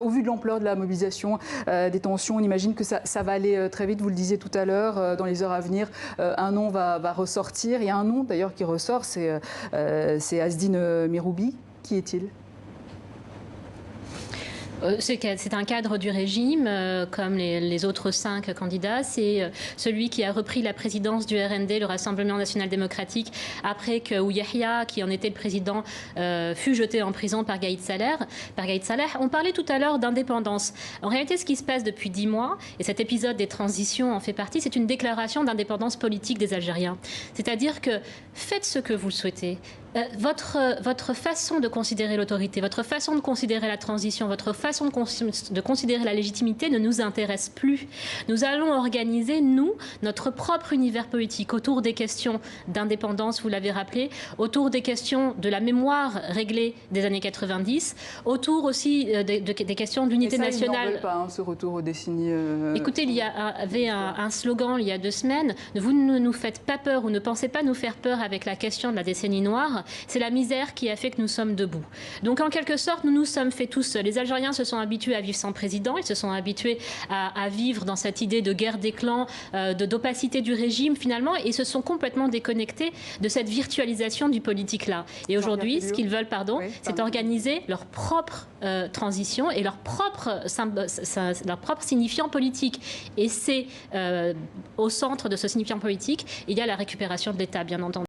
Au vu de l'ampleur de la mobilisation, des tensions, on imagine que ça va aller très vite. Vous le disiez tout à l'heure, dans les heures à venir, un nom va ressortir. Il y a un nom d'ailleurs qui ressort, c'est Asdine Miroubi. Qui est-il ? C'est un cadre du régime, comme les autres 5 candidats. C'est celui qui a repris la présidence du RND, le Rassemblement national démocratique, après que Ouyahia, qui en était le président, fut jeté en prison par Gaïd Salah. On parlait tout à l'heure d'indépendance. En réalité, ce qui se passe depuis 10 mois, et cet épisode des transitions en fait partie, c'est une déclaration d'indépendance politique des Algériens. C'est-à-dire que faites ce que vous souhaitez. Votre façon de considérer l'autorité, votre façon de considérer la transition, votre façon de considérer la légitimité ne nous intéresse plus. Nous allons organiser, nous, notre propre univers politique autour des questions d'indépendance, vous l'avez rappelé, autour des questions de la mémoire réglée des années 90, autour aussi des questions d'unité nationale. Ils n'en veulent pas, hein, ce retour aux décennies... Écoutez, il y avait un slogan il y a 2 semaines, vous ne nous faites pas peur ou ne pensez pas nous faire peur avec la question de la décennie noire. C'est la misère qui a fait que nous sommes debout. Donc en quelque sorte, nous nous sommes fait tous seuls. Les Algériens se sont habitués à vivre sans président, ils se sont habitués à vivre dans cette idée de guerre des clans, d'opacité du régime finalement, et se sont complètement déconnectés de cette virtualisation du politique-là. Et aujourd'hui, ce qu'ils veulent, c'est organiser leur propre transition et leur propre signifiant politique. Et c'est au centre de ce signifiant politique, il y a la récupération de l'État, bien entendu.